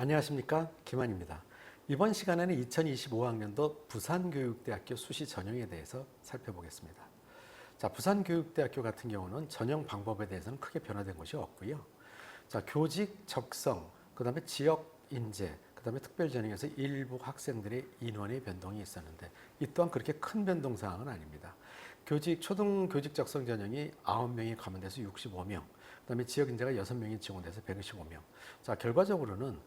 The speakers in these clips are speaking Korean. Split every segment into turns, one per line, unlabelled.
안녕하십니까, 김한입니다. 이번 시간에는 2025학년도 부산교육대학교 수시 전형에 대해서 살펴보겠습니다. 자, 부산교육대학교 같은 경우는 전형 방법에 대해서는 크게 변화된 것이 없고요. 자, 교직, 적성, 그 다음에 지역 인재, 그 다음에 특별전형에서 일부 학생들의 인원의 변동이 있었는데 이 또한 그렇게 큰 변동 사항은 아닙니다. 초등교직 적성 전형이 9명이 감원돼서 65명, 그 다음에 지역 인재가 6명이 지원돼서 125명. 자, 결과적으로는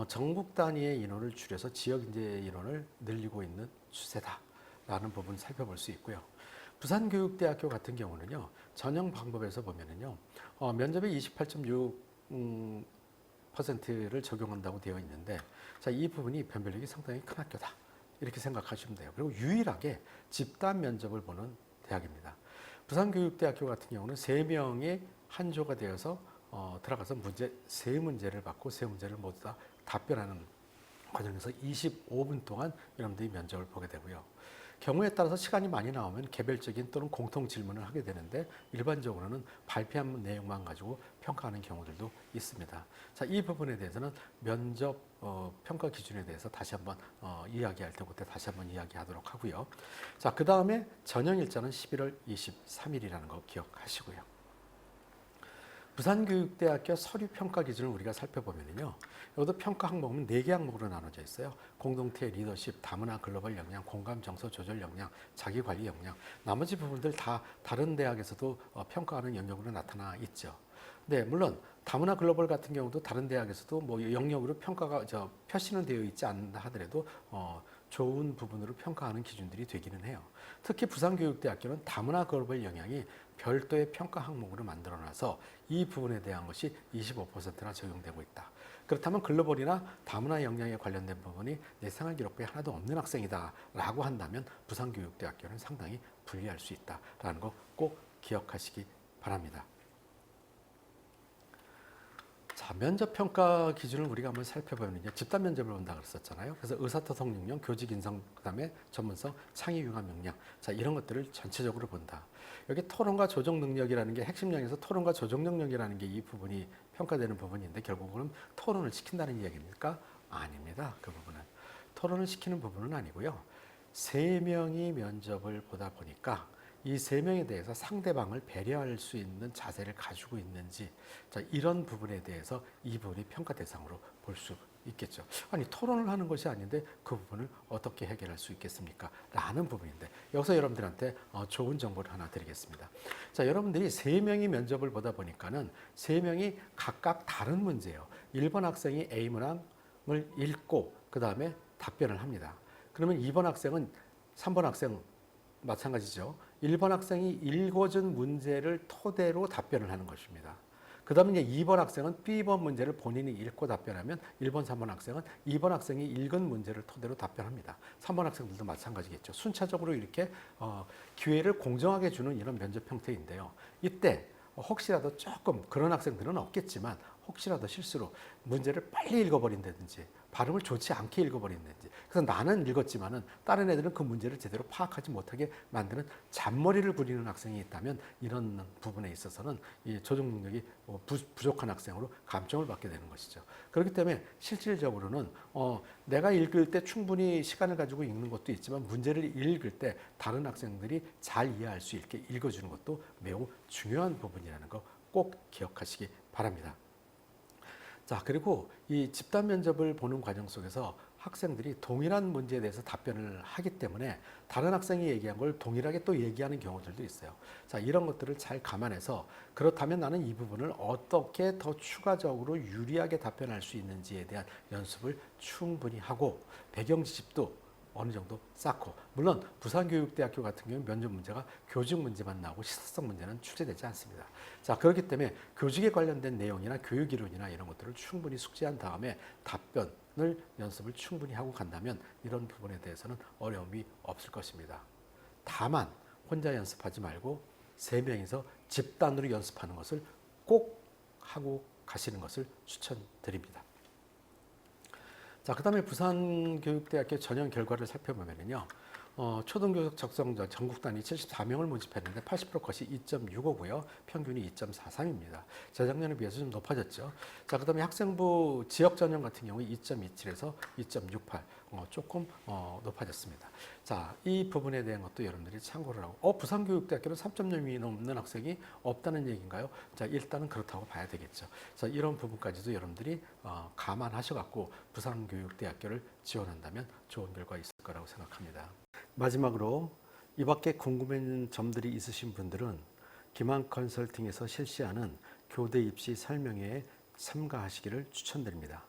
전국 단위의 인원을 줄여서 지역 인재 인원을 늘리고 있는 추세다라는 부분 살펴볼 수 있고요. 부산교육대학교 같은 경우는요, 전형 방법에서 보면은요, 면접에 28.6%를 적용한다고 되어 있는데, 자, 이 부분이 변별력이 상당히 큰 학교다. 이렇게 생각하시면 돼요. 그리고 유일하게 집단 면접을 보는 대학입니다. 부산교육대학교 같은 경우는 3명이 한 조가 되어서 들어가서 세 문제를 받고 세 문제를 모두 다 답변하는 과정에서 25분 동안 여러분들이 면접을 보게 되고요. 경우에 따라서 시간이 많이 나오면 개별적인 또는 공통 질문을 하게 되는데 일반적으로는 발표한 내용만 가지고 평가하는 경우들도 있습니다. 자, 이 부분에 대해서는 면접 평가 기준에 대해서 다시 한번 이야기할 때 그때 다시 한번 이야기하도록 하고요. 자, 그 다음에 전형 일자는 11월 23일이라는 거 기억하시고요. 부산교육대학교 서류평가 기준을 우리가 살펴보면요. 여기도 평가 항목은 4개 항목으로 나눠져 있어요. 공동체, 리더십, 다문화 글로벌 역량, 공감 정서 조절 역량, 자기관리 역량. 나머지 부분들 다 다른 대학에서도 평가하는 영역으로 나타나 있죠. 네, 물론 다문화 글로벌 같은 경우도 다른 대학에서도 뭐 영역으로 평가가 표시는 되어 있지 않는다 하더라도 좋은 부분으로 평가하는 기준들이 되기는 해요. 특히 부산교육대학교는 다문화 글로벌 영향이 별도의 평가 항목으로 만들어놔서 이 부분에 대한 것이 25%나 적용되고 있다. 그렇다면 글로벌이나 다문화 역량에 관련된 부분이 내 생활기록부에 하나도 없는 학생이다 라고 한다면 부산교육대학교는 상당히 불리할 수 있다라는 거 꼭 기억하시기 바랍니다. 자, 면접 평가 기준을 우리가 한번 살펴보면요. 집단 면접을 본다 그랬었잖아요. 그래서 의사소통 능력, 교직 인성, 그다음에 전문성, 창의 융합 역량. 자, 이런 것들을 전체적으로 본다. 여기 토론과 조정 능력이라는 게 핵심량에서 토론과 조정 능력이라는 게 이 부분이 평가되는 부분인데 결국은 토론을 시킨다는 이야기입니까? 아닙니다. 그 부분은. 토론을 시키는 부분은 아니고요. 3명이 면접을 보다 보니까 이 3명에 대해서 상대방을 배려할 수 있는 자세를 가지고 있는지, 자, 이런 부분에 대해서 이 부분이 평가 대상으로 볼 수 있겠죠. 아니, 토론을 하는 것이 아닌데 그 부분을 어떻게 해결할 수 있겠습니까? 라는 부분인데 여기서 여러분들한테 좋은 정보를 하나 드리겠습니다. 자, 여러분들이 3명이 면접을 보다 보니까는 3명이 각각 다른 문제예요. 1번 학생이 A 문항을 읽고 그 다음에 답변을 합니다. 그러면 2번 학생은 3번 학생 마찬가지죠. 1번 학생이 읽어준 문제를 토대로 답변을 하는 것입니다. 그 다음에 이제 2번 학생은 B번 문제를 본인이 읽고 답변하면 1번, 3번 학생은 2번 학생이 읽은 문제를 토대로 답변합니다. 3번 학생들도 마찬가지겠죠. 순차적으로 이렇게 기회를 공정하게 주는 이런 면접 형태인데요. 이때 혹시라도 조금 그런 학생들은 없겠지만 혹시라도 실수로 문제를 빨리 읽어버린다든지 발음을 좋지 않게 읽어버린다든지 그래서 나는 읽었지만은 다른 애들은 그 문제를 제대로 파악하지 못하게 만드는 잔머리를 부리는 학생이 있다면 이런 부분에 있어서는 이 조정 능력이 부족한 학생으로 감점을 받게 되는 것이죠. 그렇기 때문에 실질적으로는 내가 읽을 때 충분히 시간을 가지고 읽는 것도 있지만 문제를 읽을 때 다른 학생들이 잘 이해할 수 있게 읽어주는 것도 매우 중요한 부분이라는 거 꼭 기억하시기 바랍니다. 자, 그리고 이 집단 면접을 보는 과정 속에서 학생들이 동일한 문제에 대해서 답변을 하기 때문에 다른 학생이 얘기한 걸 동일하게 또 얘기하는 경우들도 있어요. 자, 이런 것들을 잘 감안해서 그렇다면 나는 이 부분을 어떻게 더 추가적으로 유리하게 답변할 수 있는지에 대한 연습을 충분히 하고 배경 지식도 어느 정도 쌓고, 물론 부산교육대학교 같은 경우는 면접 문제가 교직 문제만 나오고 시사성 문제는 출제되지 않습니다. 자, 그렇기 때문에 교직에 관련된 내용이나 교육 이론이나 이런 것들을 충분히 숙지한 다음에 답변을 연습을 충분히 하고 간다면 이런 부분에 대해서는 어려움이 없을 것입니다. 다만 혼자 연습하지 말고 3명이서 집단으로 연습하는 것을 꼭 하고 가시는 것을 추천드립니다. 자, 그 다음에 부산교육대학교 전형 결과를 살펴보면요. 초등교육 적성자 전국 단위 74명을 모집했는데 80% 컷이 2.65고요. 평균이 2.43입니다. 재작년에 비해서 좀 높아졌죠. 자, 그다음에 학생부 지역 전형 같은 경우에 2.27에서 2.68 조금 높아졌습니다. 자, 이 부분에 대한 것도 여러분들이 참고를 하고 부산교육대학교는 3.0이 넘는 학생이 없다는 얘기인가요? 자, 일단은 그렇다고 봐야 되겠죠. 자, 이런 부분까지도 여러분들이 감안하셔갖고 부산교육대학교를 지원한다면 좋은 결과 있을 거라고 생각합니다. 마지막으로 이 밖에 궁금한 점들이 있으신 분들은 기만 컨설팅에서 실시하는 교대 입시 설명회에 참가하시기를 추천드립니다.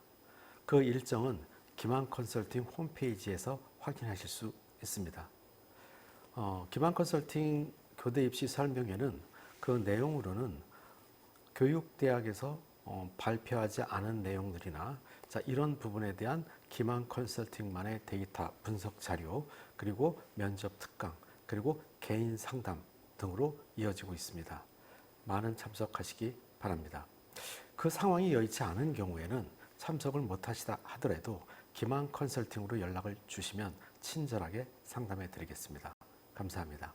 그 일정은 기만 컨설팅 홈페이지에서 확인하실 수 있습니다. 기만 컨설팅 교대 입시 설명회는 그 내용으로는 교육대학에서 발표하지 않은 내용들이나 자, 이런 부분에 대한 기만 컨설팅만의 데이터 분석 자료, 그리고 면접 특강, 그리고 개인 상담 등으로 이어지고 있습니다. 많은 참석하시기 바랍니다. 그 상황이 여의치 않은 경우에는 참석을 못하시다 하더라도 기만 컨설팅으로 연락을 주시면 친절하게 상담해 드리겠습니다. 감사합니다.